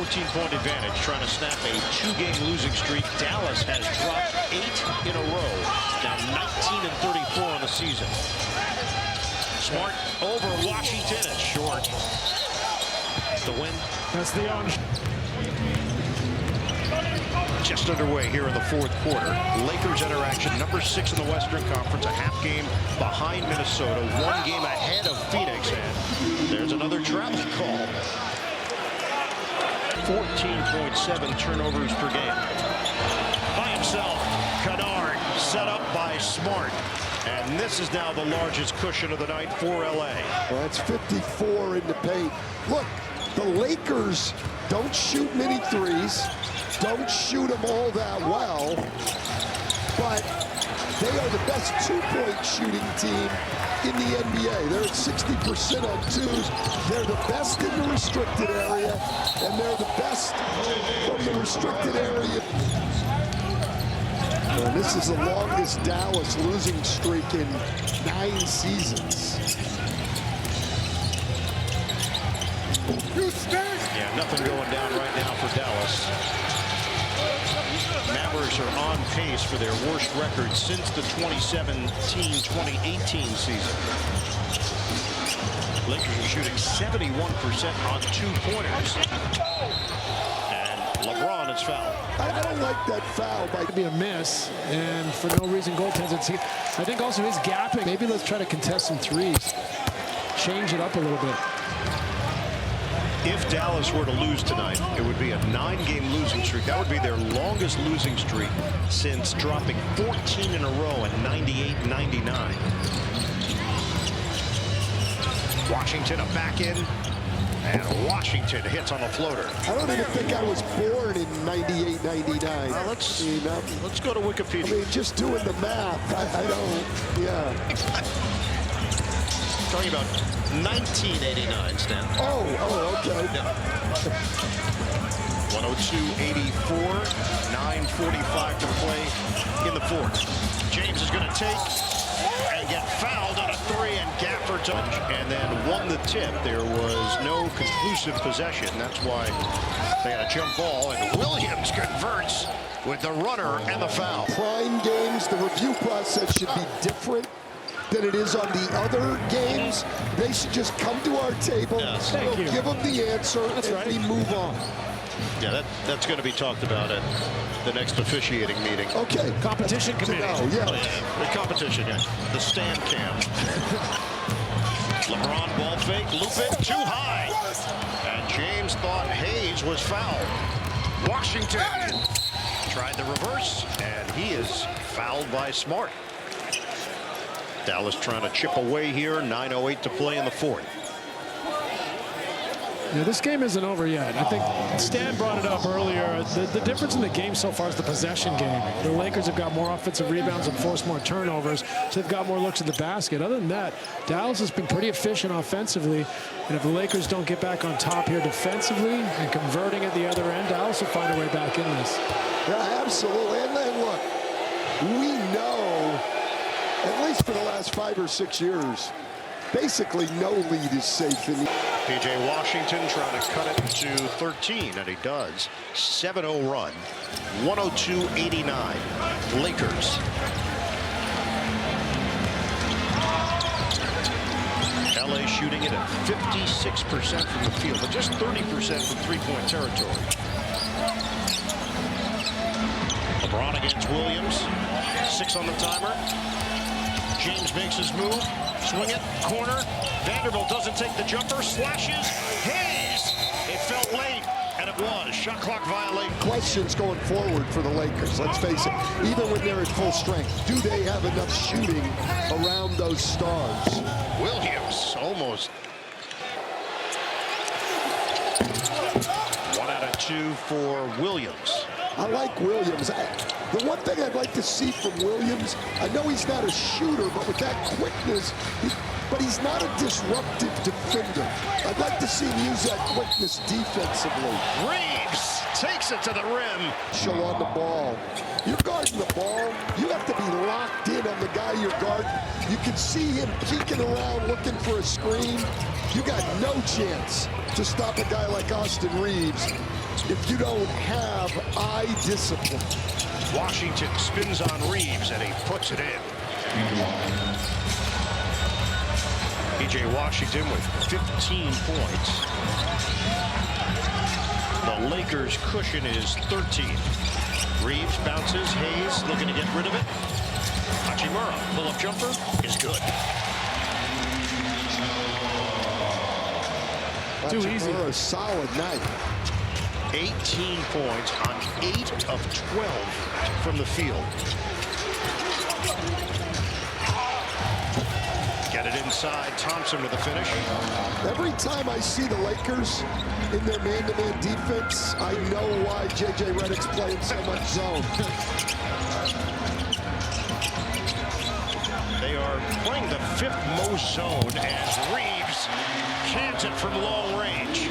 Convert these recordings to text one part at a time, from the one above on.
14-point advantage, trying to snap a 2-game losing streak. Dallas has dropped 8 in a row, now 19-34 on the season. Smart over Washington, it's short. The win. That's the on. Just underway here in the fourth quarter. Lakers interaction, number 6 in the Western Conference, a half game behind Minnesota, 1 game ahead of Phoenix, and there's another travel call. 14.7 turnovers per game. By himself, Kennard set up by Smart. And this is now the largest cushion of the night for LA. Well, that's 54 in the paint. Look, the Lakers don't shoot many threes, don't shoot them all that well, but they are the best two-point shooting team in the NBA. They're at 60% on twos. They're the best in the restricted area, and they're the best from the restricted area. And this is the longest Dallas losing streak in 9 seasons. Yeah, nothing going down right now for Dallas. Mavericks are on pace for their worst record since the 2017-2018 season. Lakers are shooting 71% on 2-pointers. And LeBron is fouled. I don't like that foul. It could be a miss, and for no reason, goaltenders. I think also he's gapping. Maybe let's try to contest some threes. Change it up a little bit. If Dallas were to lose tonight, it would be a 9-game losing streak. That would be their longest losing streak since dropping 14 in a row in 98-99. Washington a back in, and Washington hits on the floater. I don't even think I was born in 98-99. Let's go to Wikipedia. I mean, just doing the math, I don't, yeah. Talking about 1989, Stan. Oh, okay. Yeah. 102-84, 9:45 to play in the fourth. James is going to take and get fouled on a 3, and Gafford touch, and then won the tip. There was no conclusive possession. That's why they had a jump ball, and Williams converts with the runner and the foul. Prime games, the review process should be different than it is on the other games. They should just come to our table, we'll give them the answer, we move on. Yeah, that's going to be talked about at the next officiating meeting. Okay. Competition committee. Yeah. Oh, yeah. The competition, yeah. The stand cam. LeBron ball fake, loop it, too high. And James thought Hayes was fouled. Washington tried the reverse, and he is fouled by Smart. Dallas trying to chip away here. 9:08 to play in the fourth. Yeah, this game isn't over yet. I think Stan brought it up earlier. The difference in the game so far is the possession game. The Lakers have got more offensive rebounds and forced more turnovers, so they've got more looks at the basket. Other than that, Dallas has been pretty efficient offensively, and if the Lakers don't get back on top here defensively and converting at the other end, Dallas will find a way back in this. Yeah, absolutely. And then look, we know, at least for the last 5 or 6 years, basically no lead is safe in the... P.J. Washington trying to cut it to 13, and he does. 7-0 run. 102-89. Lakers. LA shooting it at 56% from the field, but just 30% from three-point territory. LeBron against Williams. 6 on the timer. James makes his move. Swing it, corner. Vanderbilt doesn't take the jumper, slashes. Hayes! It felt late, and it was. Shot clock violation. Questions going forward for the Lakers, let's face it. Even when they're at full strength, do they have enough shooting around those stars? Williams almost. 1 out of 2 for Williams. I like Williams. The one thing I'd like to see from Williams, I know he's not a shooter, but with that quickness, but he's not a disruptive defender. I'd like to see him use that quickness defensively. Reeves takes it to the rim. Show on the ball. You're guarding the ball. You have to be locked in on the guy you're guarding. You can see him peeking around looking for a screen. You got no chance to stop a guy like Austin Reeves if you don't have eye discipline. Washington spins on Reeves, and he puts it in. P.J. Washington with 15 points. The Lakers' cushion is 13. Reeves bounces. Hayes looking to get rid of it. Hachimura, pull-up jumper is good. Too easy. A solid night. 18 points on 8 of 12 from the field. Get it inside. Thompson with the finish. Every time I see the Lakers in their man-to-man defense, I know why J.J. Redick's playing so much zone. They are playing the 5th most zone as Reeves cans it from long range.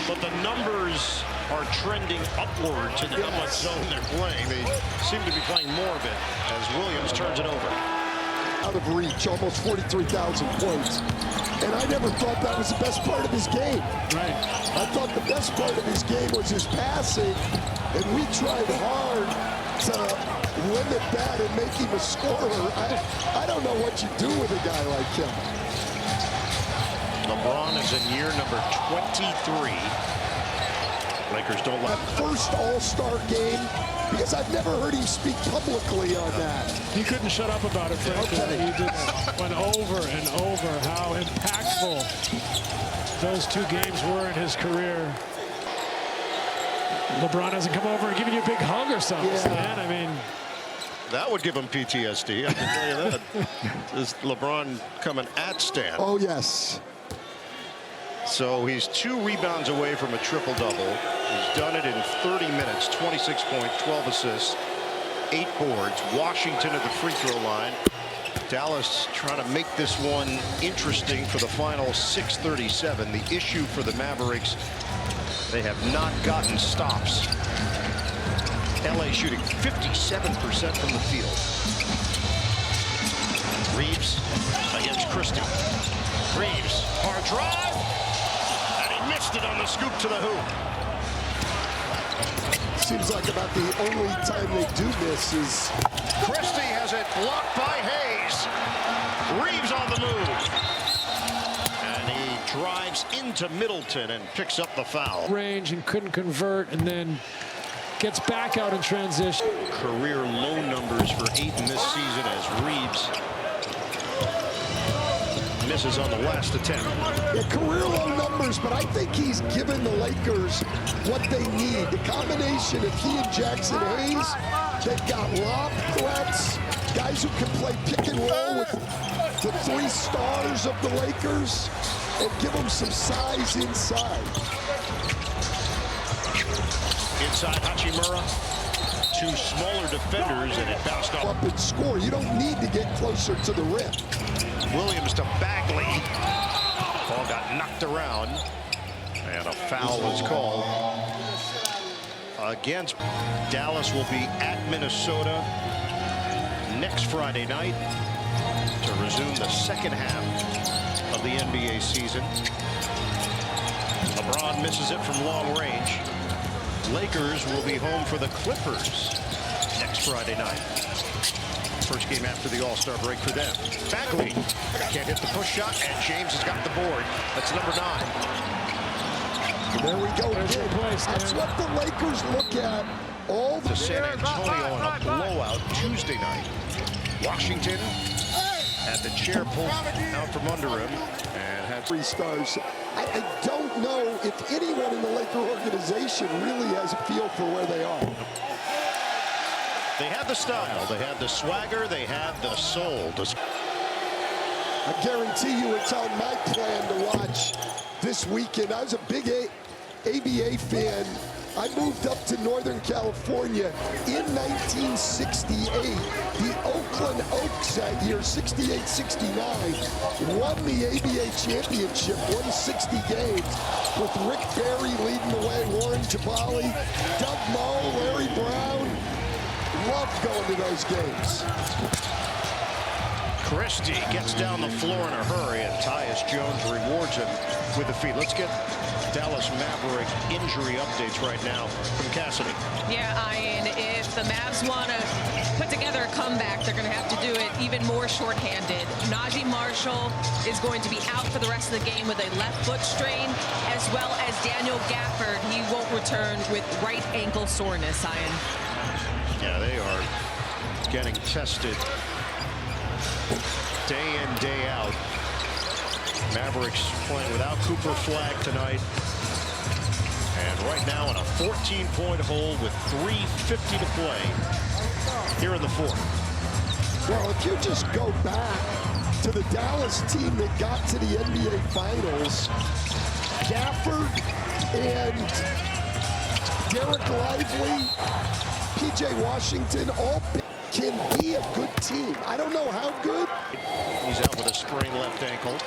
But the numbers are trending upward to how much zone they're playing. They seem to be playing more of it as Williams turns it over. Out of reach, almost 43,000 points. And I never thought that was the best part of his game. Right. I thought the best part of his game was his passing, and we tried hard to limit that and make him a scorer. I don't know what you do with a guy like him. LeBron is in year number 23. Lakers don't let That first All-Star game, because I've never heard him speak publicly on that. He couldn't shut up about it, Frank. Okay. He just went over and over how impactful those 2 games were in his career. LeBron hasn't come over and given you a big hug or something, man. I mean, that would give him PTSD. I can tell you that. This LeBron coming at Stan. Oh, yes. So he's 2 rebounds away from a triple-double. He's done it in 30 minutes, 26 points, 12 assists, 8 boards. Washington at the free throw line. Dallas trying to make this one interesting for the final 6:37. The issue for the Mavericks, they have not gotten stops. LA shooting 57% from the field. Reeves against Christie. Reeves, hard drive, and he missed it on the scoop to the hoop. Seems like about the only time they do miss is... Christie has it blocked by Hayes. Reeves on the move. And he drives into Middleton and picks up the foul. range and couldn't convert, and then gets back out in transition. Career low numbers for Ayton this season as Reeves misses on the last attempt. Yeah, career low numbers, but I think he's given the Lakers what they need. The combination of he and Jackson Hayes, they've got lob threats, guys who can play pick and roll with the 3 stars of the Lakers, and give them some size inside. Inside Hachimura, 2 smaller defenders, and it bounced off. Up and score. You don't need to get closer to the rim. Williams to Bagley. Ball got knocked around, and a foul was called against. Dallas will be at Minnesota next Friday night to resume the second half of the NBA season. LeBron misses it from long range. Lakers will be home for the Clippers next Friday night. First game after the All-Star break for them. Bagley can't hit the push shot, and James has got the board. That's number 9. There we go. There's your place, That's man. what the Lakers look at. All the To San Antonio on a blowout Tuesday night. Washington had the chair pulled out from under him and had 3 stars. I don't know if anyone in the Laker organization really has a feel for where they are. They had the style, they had the swagger, they had the soul. I guarantee you it's on my plan to watch this weekend. I was a big ABA fan. I moved up to Northern California in 1968. The Oakland Oaks that year, 68-69, won the ABA championship, won 60 games, with Rick Barry leading the way, Warren Jabali, Doug Moe, Larry Brown. Loved going to those games. Christie gets down the floor in a hurry, and Tyus Jones rewards him with the feed. Let's get Dallas Maverick injury updates right now from Cassidy. Yeah, Ian, if the Mavs want to put together a comeback, they're going to have to do it even more shorthanded. Najee Marshall is going to be out for the rest of the game with a left foot strain, as well as Daniel Gafford. He won't return with right ankle soreness, Ian. Yeah, they are getting tested day in, day out. Mavericks playing without Cooper Flag tonight. And right now in a 14-point hole with 3:50 to play here in the fourth. Well, if you just go back to the Dallas team that got to the NBA Finals, Gafford and Derek Lively, P.J. Washington, all can be a good team. I don't know how good. He's out with a sprained left ankle.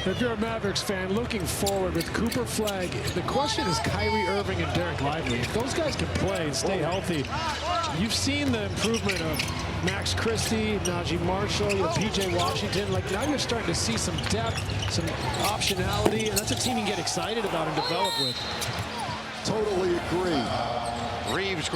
If you're a Mavericks fan looking forward with Cooper Flag, the question is Kyrie Irving and Derek Lively. If those guys can play and stay healthy, you've seen the improvement of Max Christie, Najee Marshall, P.J. Washington. Like, now you're starting to see some depth, some optionality, and that's a team you can get excited about and develop with. Totally agree. Reeves